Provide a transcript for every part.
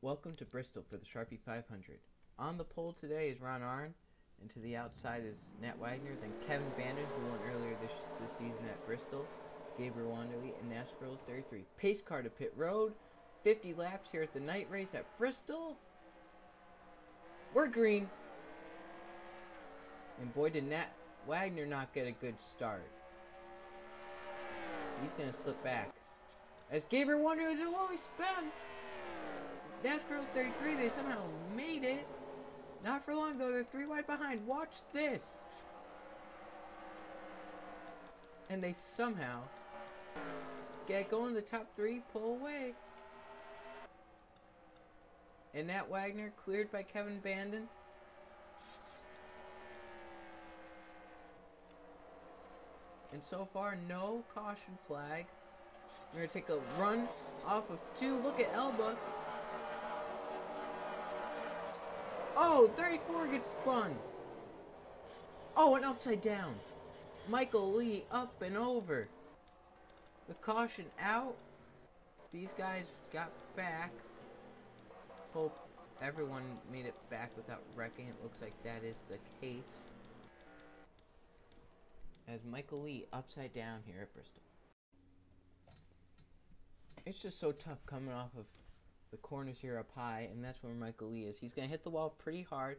Welcome to Bristol for the Sharpie 500. On the pole today is Ron Arn, and to the outside is Nat Wagner, then Kevin Bandon, who won earlier this season at Bristol, Joerut00000's, and NR2003. Pace car to pit road, 50 laps here at the night race at Bristol. We're green. And boy, did Nat Wagner not get a good start. He's going to slip back. As Joerut00000's is always spun. NR2003, they somehow made it. Not for long though, they're 3 wide behind. Watch this. And they somehow get going to the top 3, pull away. And Nat Wagner cleared by Kevin Bandon. And so far, no caution flag. We're going to take a run off of 2. Look at Elba. Oh, 34 gets spun. Oh, and upside down. Michael Lee up and over. The caution out. These guys got back. Hope everyone made it back without wrecking. It looks like that is the case. As Michael Lee upside down here at Bristol. It's just so tough coming off of the corners here up high, and that's where Michael Lee is. He's going to hit the wall pretty hard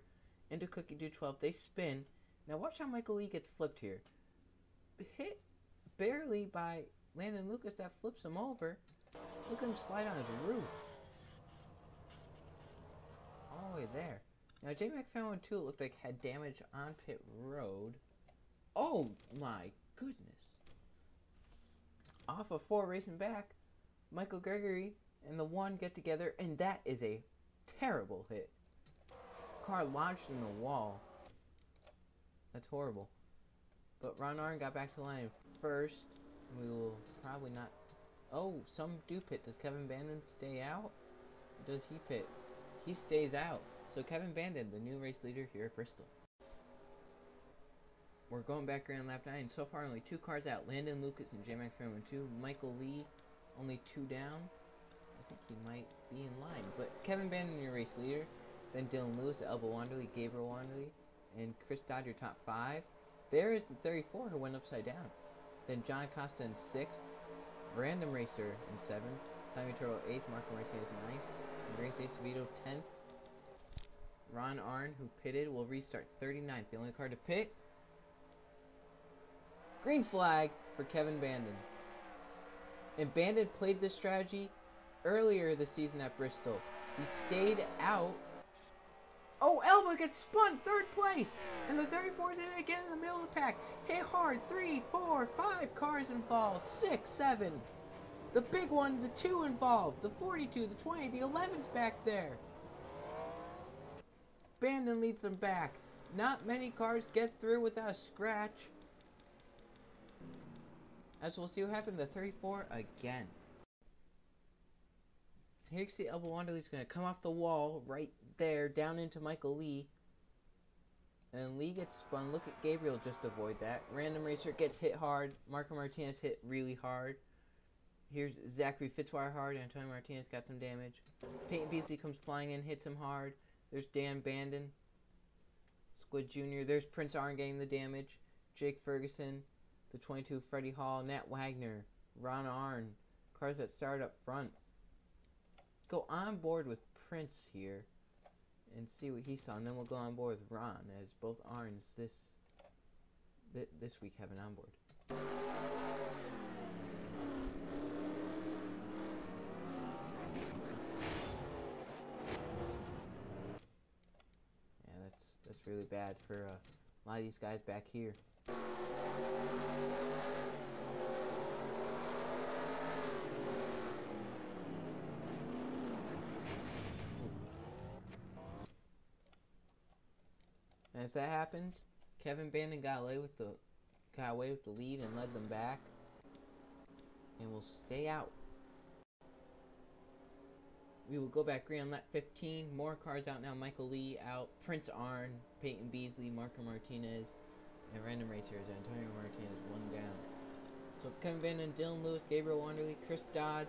into Cookie Do 12. They spin. Now watch how Michael Lee gets flipped here. Hit barely by Landon Lucas. That flips him over. Look at him slide on his roof. All the way there. Now J-Mac found one too, it looked like had damage on pit road. Oh my goodness. Off of 4 racing back, Michael Gregory and the 1 get together, and that is a terrible hit. Car launched in the wall. That's horrible. But Ron Arn got back to the line first. We will probably not... Oh, some do pit. Does Kevin Bandon stay out? Or does he pit? He stays out. So Kevin Bandon, the new race leader here at Bristol. We're going back around lap 9. So far, only 2 cars out. Landon Lucas and J-Mac found 2. Michael Lee, only 2 down. I think he might be in line. But Kevin Bandon, your race leader. Then Dylan Lewis, Elba Wanderley, Gabriel Wanderley, and Chris Dodd, your top 5. There is the 34 who went upside down. Then John Costa in 6th. Random Racer in 7th. Tommy Turtle 8th. Marco Martinez 9th. And Grace Acevedo 10th. Ron Arn, who pitted, will restart 39th. The only car to pit. Green flag for Kevin Bandon. And Bandon played this strategy earlier this season at Bristol. He stayed out. Oh, Elba gets spun, 3rd place. And the 34 is in it again in the middle of the pack. Hit hard, 3, 4, 5 cars involved. 6, 7. The big one, the 2 involved. The 42, the 20, the 11's back there. Bandon leads them back. Not many cars get through without a scratch. As we'll see what happened, the 34 again. Here you can see Elba Wanderley's going to come off the wall right there, down into Michael Lee. And Lee gets spun. Look at Gabriel just avoid that. Random Racer gets hit hard. Marco Martinez hit really hard. Here's Zachary Fitzwire hard. Antonio Martinez got some damage. Peyton Beasley comes flying in, hits him hard. There's Dan Bandon. Squid Jr. There's Prince Arn getting the damage. Jake Ferguson. The 22, Freddie Hall, Nat Wagner, Ron Arn. Cars that start up front. Go on board with Prince here and see what he saw, and then we'll go on board with Ron, as both Arns this week have an onboard. Yeah, that's really bad for a lot of these guys back here. As that happens, Kevin Bandon got away with the lead and led them back, and will stay out. We will go back green on lap 15. More cars out now. Michael Lee out. Prince Arn, Peyton Beasley, Marco Martinez, and Random Racers. Antonio Martinez 1 down. So it's Kevin Bandon, Dylan Lewis, Gabriel Wanderley, Chris Dodd,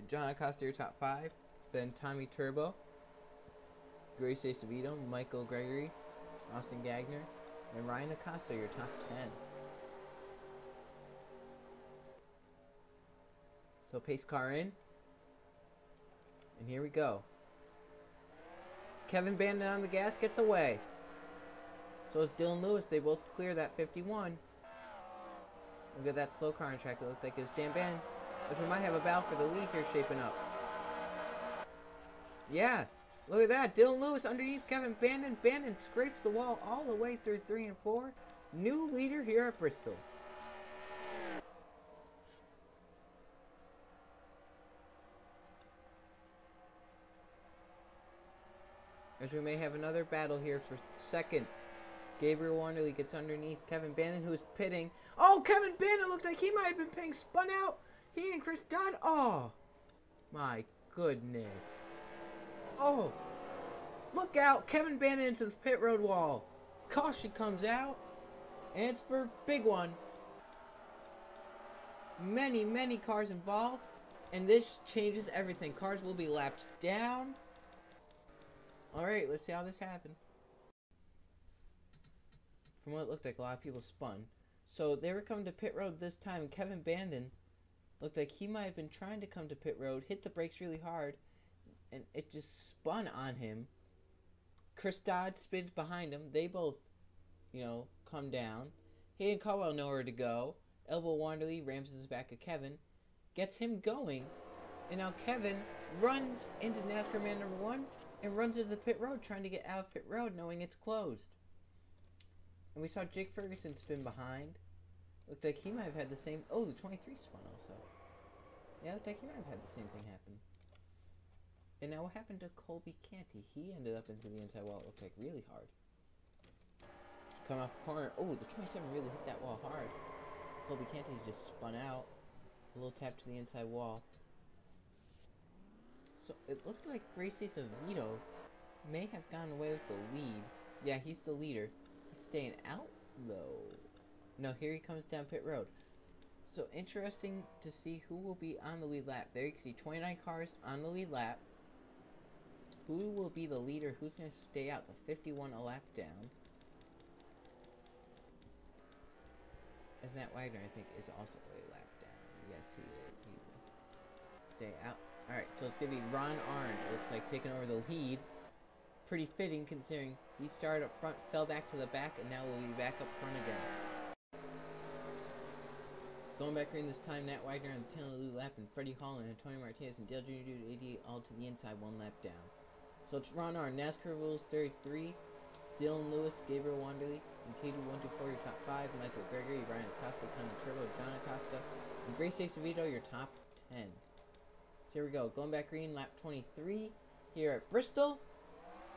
John Acosta, your top 5. then Tommy Turbo, Grace Acevedo, Michael Gregory, Austin Gagner, and Ryan Acosta, your top 10. So pace car in. And here we go. Kevin Bandon on the gas, gets away. So is Dylan Lewis. They both clear that 51. Look at that slow car on track. It looked like it's Dan Bandon. Which we might have a battle for the lead here shaping up. Yeah. Look at that. Dylan Lewis underneath Kevin Bandon. Bandon scrapes the wall all the way through 3 and 4. New leader here at Bristol. As we may have another battle here for second. Gabriel Wanderley gets underneath Kevin Bandon, who is pitting. Oh, Kevin Bandon looked like he might have been pitting. Spun out. He and Chris Dodd. Oh, my goodness. Oh, look out. Kevin Bandon into the pit road wall. Caution comes out. And it's for a big one. Many, many cars involved. And this changes everything. Cars will be laps down. Alright, let's see how this happened. From what it looked like, a lot of people spun. So they were coming to pit road this time. Kevin Bandon looked like he might have been trying to come to pit road, hit the brakes really hard, and it just spun on him. Chris Dodd spins behind him. They both, come down. Hayden Caldwell nowhere to go. Elbow Wanderley rams his back of Kevin, gets him going, and now Kevin runs into NASCAR man number 1 and runs into the pit road, trying to get out of pit road, knowing it's closed. And we saw Jake Ferguson spin behind. Looked like he might have had the same. Oh, the 23 spun also. Yeah, looked like he might have had the same thing happen. And now what happened to Colby Canty? He ended up into the inside wall. It looked like really hard. Coming off the corner. Oh, the 27 really hit that wall hard. Colby Canty just spun out. A little tap to the inside wall. So it looked like Gracie Acevedo may have gone away with the lead. Yeah, he's the leader. He's staying out though. No, here he comes down pit road. So interesting to see who will be on the lead lap. There you can see 29 cars on the lead lap. Who will be the leader? Who's going to stay out? The 51 a lap down. As Nat Wagner, I think, is also a lap down. Yes, he is. He will stay out. Alright, so it's going to be Ron Arndt. It looks like taking over the lead. Pretty fitting considering he started up front, fell back to the back, and now will be back up front again. Going back green this time, Nat Wagner on the tail of the lead lap, and Freddie Holland and Tony Martinez and Dale Jr. 88 all to the inside, 1 lap down. So it's Ron Arndt, NASCAR Rules 33, Dylan Lewis, Gabriel Wanderley, and K2-124 your top 5, Michael Gregory, Ryan Acosta, Tommy Turbo, John Acosta, and Grace Acevedo your top 10. So here we go, going back green, lap 23, here at Bristol.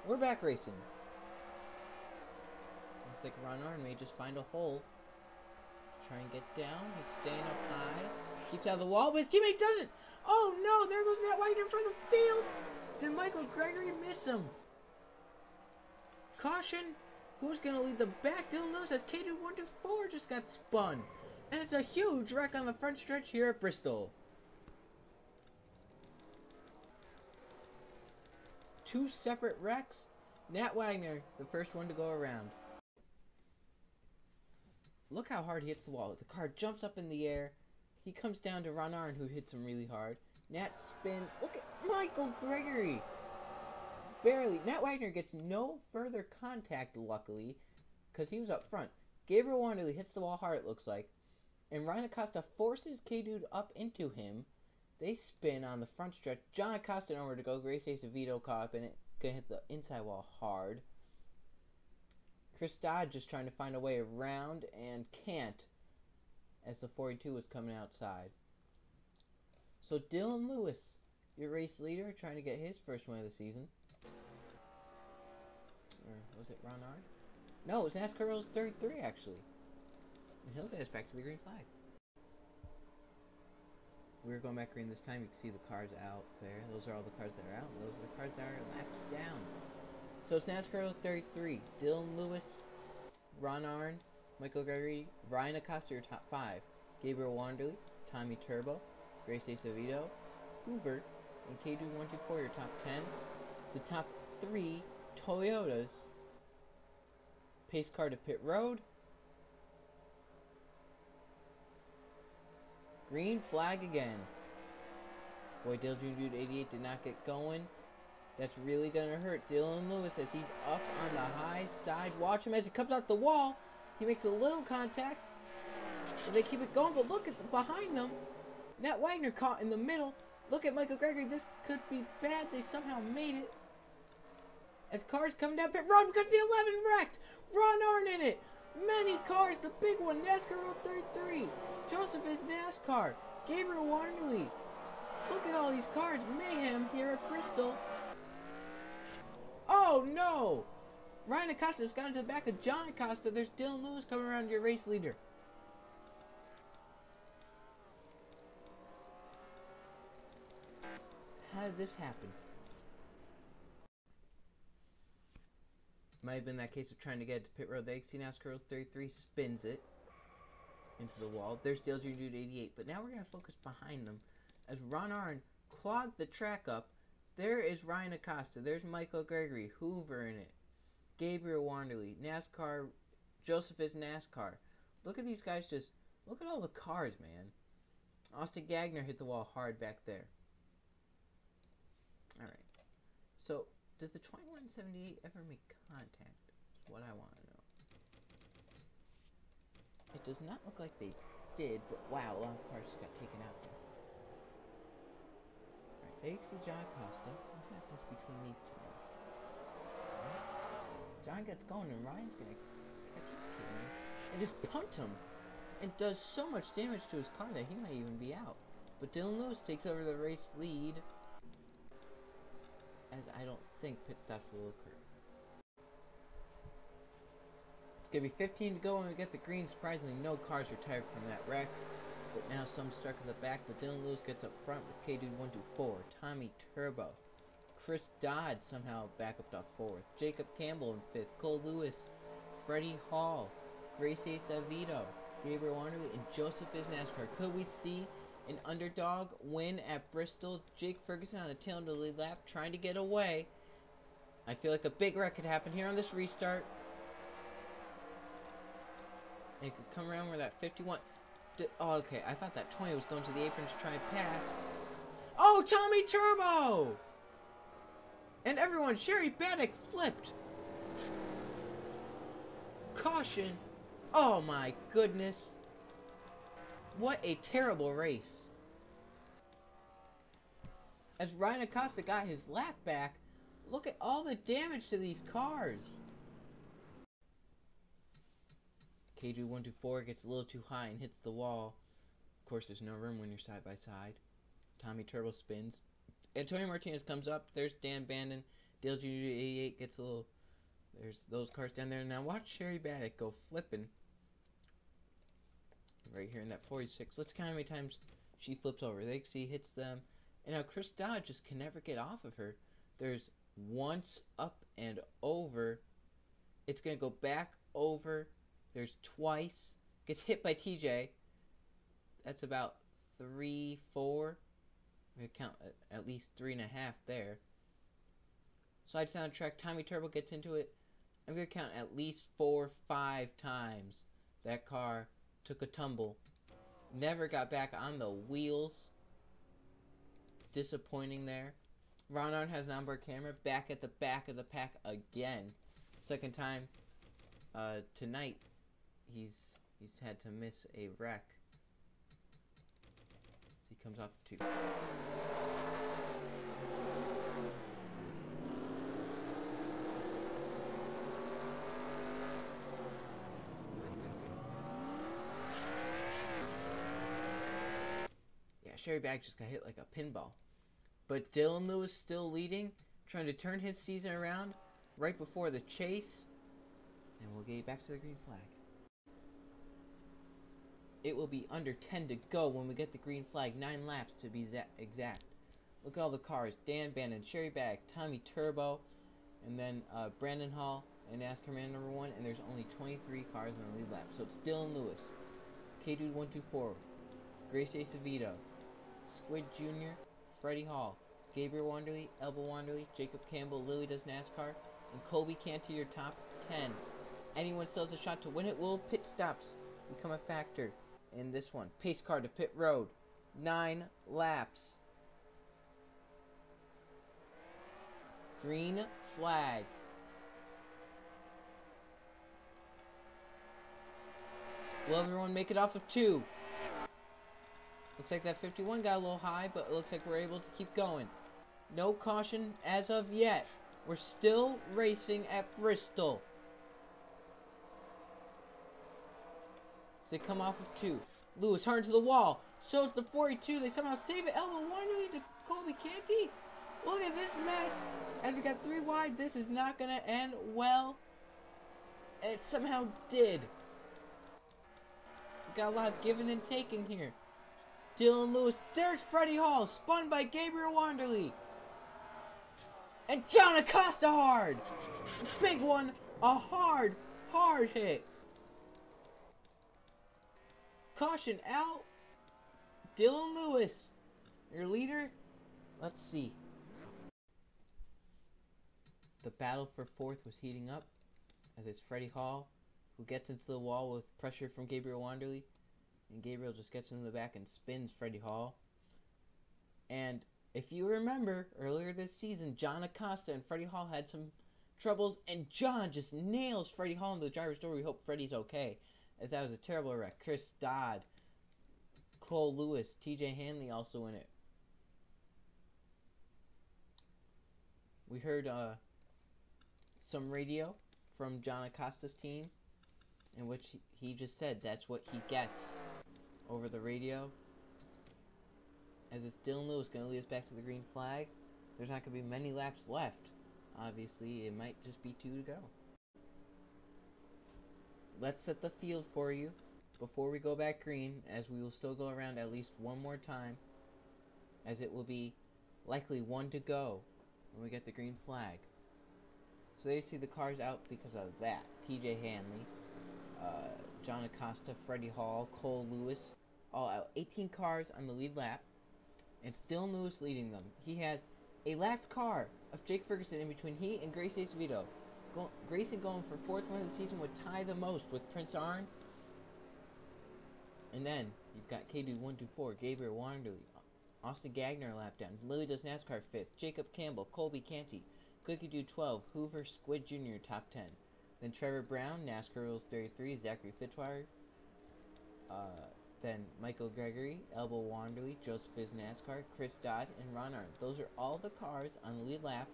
We're back racing. Looks like Ron Arndt may just find a hole. Try and get down. He's staying up high. Keeps out of the wall, but his teammate doesn't. Oh no, there goes Nat Wagner in front of the field. Did Michael Gregory miss him? Caution. Who's going to lead the back? Dylan Lewis as K2-124 just got spun. And it's a huge wreck on the front stretch here at Bristol. 2 separate wrecks. Nat Wagner, the first one to go around. Look how hard he hits the wall. The car jumps up in the air. He comes down to Ron Arndt, who hits him really hard. Nat spins. Look at Michael Gregory. Barely. Nat Wagner gets no further contact, luckily, because he was up front. Gabriel Wanderley hits the wall hard, it looks like. And Ryan Acosta forces K-Dude up into him. They spin on the front stretch. John Acosta nowhere to go. Grace Acevedo caught up in it. Gonna hit the inside wall hard. Chris Dodd just trying to find a way around and can't, as the 42 was coming outside. So Dylan Lewis, your race leader, trying to get his first win of the season. Or was it Ron Arndt? No, it was NASCAR Rules 33 actually. And he'll get us back to the green flag. We're going back green this time. You can see the cars out there. Those are all the cars that are out. And those are the cars that are laps down. So it's NASCAR Rules 33. Dylan Lewis, Ron Arndt, Michael Gregory, Ryan Acosta, your top 5. Gabriel Wanderley, Tommy Turbo, Grace Acevedo, Hoover, and K-Dude124 your top 10. The top 3 Toyotas. Pace car to pit road. Green flag again. Boy, Dude88 did not get going. That's really gonna hurt Dylan Lewis as he's up on the high side. Watch him as he comes out the wall. He makes a little contact. But they keep it going, but look at behind them. Nat Wagner caught in the middle. Look at Michael Gregory. This could be bad. They somehow made it. As cars come down pit road because the 11 wrecked. Ron Arndt in it. Many cars. The big one, NR2003. Joseph is NASCAR. Gabriel Wanderley. Look at all these cars. Mayhem here at Bristol. Oh no! Ryan Acosta has gone to the back of John Acosta. There's Dylan Lewis coming around your race leader. How did this happen? Might have been that case of trying to get it to pit road. The XC NASCAR33 spins it into the wall. There's Dude88. But now we're going to focus behind them as Ron Arndt clogged the track up. There is Ryan Acosta. There's Michael Gregory. Hoover in it. Gabriel Wanderley. NASCAR. Joseph is NASCAR. Look at these guys just... Look at all the cars, man. Austin Gagner hit the wall hard back there. Alright. So, did the 2178 ever make contact? That's what I want to know. It does not look like they did, but wow, a lot of cars just got taken out there. Alright, they see John Acosta. What happens between these two now? Right. John gets going and Ryan's gonna catch up to him and just punt him. And does so much damage to his car that he might even be out. But Dylan Lewis takes over the race lead, as I don't think pit stops will occur. It's going to be 15 to go when we get the green. Surprisingly, no cars retired from that wreck. But now some stuck at the back. But Dylan Lewis gets up front with K-Dude124. Tommy Turbo. Chris Dodd somehow back up to 4th. Jacob Campbell in 5th. Cole Lewis. Freddie Hall. Grace Acevedo. Gabriel Wanderley. And Joseph is NASCAR. Could we see an underdog win at Bristol? Jake Ferguson on the tail end of the lead lap, trying to get away. I feel like a big wreck could happen here on this restart. It could come around where that 51... Oh, okay. I thought that 20 was going to the apron to try and pass. Oh, Tommy Turbo! And everyone, Sherry Baddock flipped. Caution. Oh, my goodness. What a terrible race. As Ryan Acosta got his lap back, look at all the damage to these cars. K-Dude124 gets a little too high and hits the wall. Of course, there's no room when you're side by side. Tommy Turbo spins. Antonio Martinez comes up. There's Dan Bandon. Dale Jr. 88 gets a little... There's those cars down there. Now watch Sherry Baddock go flipping. Right here in that 46. Let's count how many times she flips over. They see hits them. And now Chris Dodd just can never get off of her. There's once up and over. It's going to go back over. There's twice. Gets hit by TJ. That's about 3, 4. We're going to count at least 3.5 there. Side soundtrack. Tommy Turbo gets into it. I'm going to count at least 4, 5 times. That car took a tumble. Never got back on the wheels. Disappointing there. Ron Arndt has an onboard camera. Back at the back of the pack again. Second time tonight. He's had to miss a wreck. So he comes off 2. Sherry Baddock just got hit like a pinball. But Dylan Lewis still leading, trying to turn his season around right before the chase. And we'll get back to the green flag. It will be under 10 to go when we get the green flag. 9 laps to be exact. Look at all the cars. Dan Bannon, Sherry Baddock, Tommy Turbo, and then Brandon Hall and NASCAR man number 1. And there's only 23 cars on the lead lap. So it's Dylan Lewis, K-Dude124, Grace Acevedo, Squid Jr., Freddie Hall, Gabriel Wanderley, Elba Wanderley, Jacob Campbell, Lily Does NASCAR, and Colby Canty your top 10. Anyone still has a shot to win it. Will pit stops become a factor in this one? Pace car to pit road. 9 laps. Green flag. Will everyone make it off of 2? Looks like that 51 got a little high, but it looks like we're able to keep going. No caution as of yet. We're still racing at Bristol. So they come off of 2. Lewis hard to the wall. Shows the 42. They somehow save it. Elba Wanderley to Colby Canty. Look at this mess. As we got 3 wide, this is not going to end well. It somehow did. Got a lot of giving and taking here. Dylan Lewis. There's Freddie Hall. Spun by Gabriel Wanderley. And John Acosta hard. Big one. A hard hit. Caution out. Dylan Lewis. Your leader. Let's see. The battle for 4th was heating up. As it's Freddie Hall, who gets into the wall with pressure from Gabriel Wanderley. And Gabriel just gets into the back and spins Freddie Hall. And if you remember, earlier this season, John Acosta and Freddie Hall had some troubles. And John just nails Freddie Hall into the driver's door. We hope Freddie's okay, as that was a terrible wreck. Chris Dodd, Cole Lewis, TJ Hanley also in it. We heard some radio from John Acosta's team, in which he just said that's what he gets over the radio. As it's Dylan Lewis going to lead us back to the green flag. There's not going to be many laps left. Obviously, it might just be 2 to go. Let's set the field for you before we go back green, as we will still go around at least one more time, as it will be likely 1 to go when we get the green flag. So they see the cars out because of that. TJ Hanley, John Acosta, Freddie Hall, Cole Lewis, all out. 18 cars on the lead lap. It's Dylan Lewis leading them. He has a lapped car of Jake Ferguson in between he and Grace Acevedo. Grayson going for 4th win of the season would tie the most with Prince Arn. And then you've got K-Dude124, Gabriel Wanderley, Austin Gagner lap down, Lily Does NASCAR 5th, Jacob Campbell, Colby Canty, Cookie Dude 12, Hoover Squid Jr. top 10. Then Trevor Brown, NASCAR Rules 33, Zachary Fitzwater. Then Michael Gregory, Elba Wanderley, Joseph Is NASCAR, Chris Dodd, and Ron Arndt. Those are all the cars on the lead lap.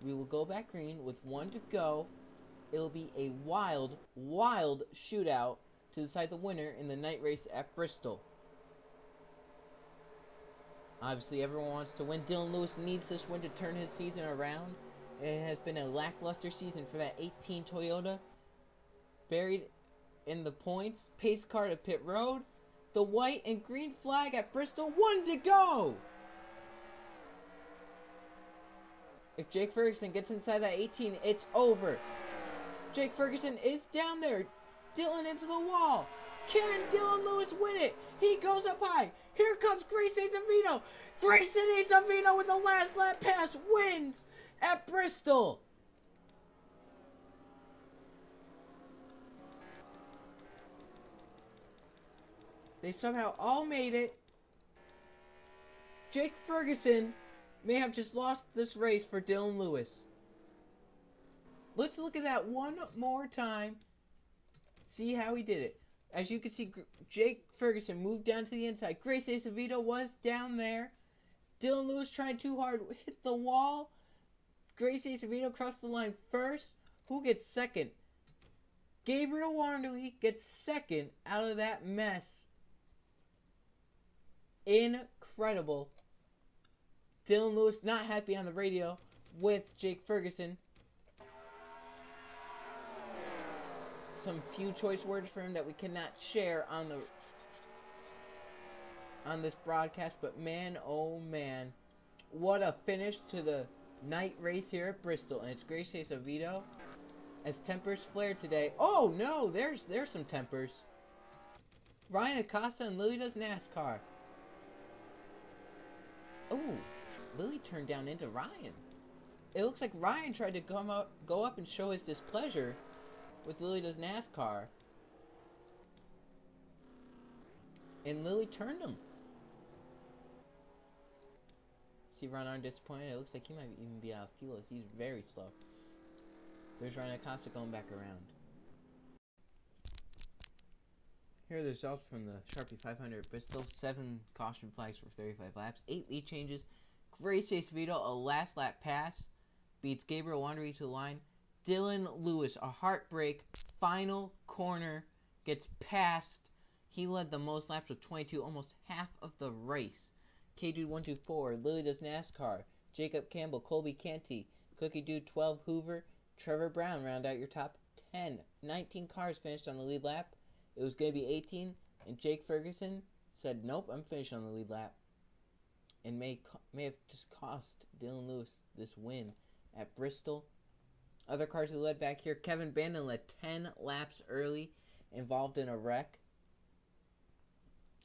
We will go back green with 1 to go. It'll be a wild shootout to decide the winner in the night race at Bristol. Obviously, everyone wants to win. Dylan Lewis needs this win to turn his season around. It has been a lackluster season for that 18 Toyota. Buried in the points. Pace car to pit road. The white and green flag at Bristol. 1 to go! If Jake Ferguson gets inside that 18, it's over. Jake Ferguson is down there. Dylan into the wall. Can Dylan Lewis win it? He goes up high. Here comes Grayson Acevedo. Grayson Acevedo with the last lap pass wins at Bristol. They somehow all made it. Jake Ferguson may have just lost this race for Dylan Lewis. Let's look at that one more time. See how he did it. As you can see, Jake Ferguson moved down to the inside. Grace Acevedo was down there. Dylan Lewis tried too hard, hit the wall. Grace Acevedo crossed the line first. Who gets second? Gabriel Wanderley gets second out of that mess. Incredible. Dylan Lewis not happy on the radio with Jake Ferguson. Some few choice words for him that we cannot share on this broadcast, but man, oh man, what a finish to the night race here at Bristol. And it's Grace Acevedo as tempers flare today. Oh no, there's some tempers. Ryan Acosta and Lily Does NASCAR. Ooh, Lily turned down into Ryan. It looks like Ryan tried to go up and show his displeasure with Lily Does NASCAR. And Lily turned him. See Ron Arn disappointed. It looks like he might even be out of fuel as he's very slow. There's Ryan Acosta going back around. Here are the results from the Sharpie 500 at Bristol. 7 caution flags for 35 laps. 8 lead changes. Grace Acevedo, a last lap pass, beats Joerut00000's to the line. Dylan Lewis, a heartbreak, final corner, gets passed. He led the most laps with 22, almost half of the race. KDude124, Lily Does NASCAR, Jacob Campbell, Colby Canty, Cookie Dude 12, Hoover, Trevor Brown round out your top 10. 19 cars finished on the lead lap. It was going to be 18, and Jake Ferguson said, nope, I'm finished on the lead lap. And may have just cost Dylan Lewis this win at Bristol. Other cars who led back here, Kevin Bandon led 10 laps early, involved in a wreck.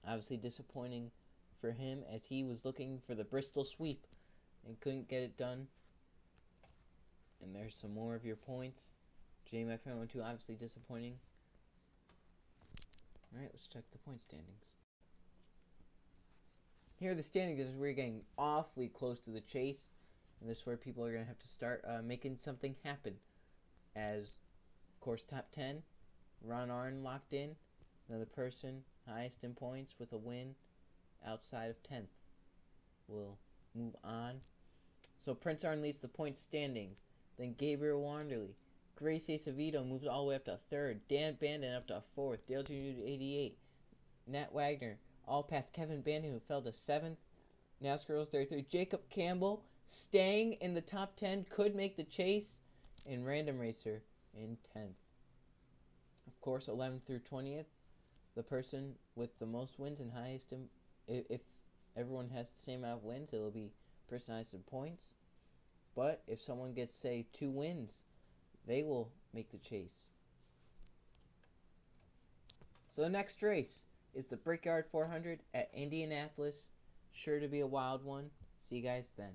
Obviously disappointing for him as he was looking for the Bristol sweep and couldn't get it done. And there's some more of your points. JMF112 obviously disappointing. Alright, let's check the point standings. Here are the standings as we're getting awfully close to the chase. And this is where people are going to have to start making something happen. As, of course, top 10. Ron Arn locked in. Another person highest in points with a win outside of 10th will move on. So Prince Arn leads the point standings. Then Joerut00000's. Grace Acevedo moves all the way up to 3rd. Dan Bandon up to 4th. Dale Jr. to 88. Nat Wagner all past Kevin Bandon, who fell to 7th. NASCAR Rules 33. Jacob Campbell staying in the top 10. Could make the chase. And Random Racer in 10th. Of course, 11th through 20th. The person with the most wins and highest... If everyone has the same amount of wins, it will be personalized in points. But if someone gets, say, 2 wins, they will make the chase. So the next race is the Brickyard 400 at Indianapolis. Sure to be a wild one. See you guys then.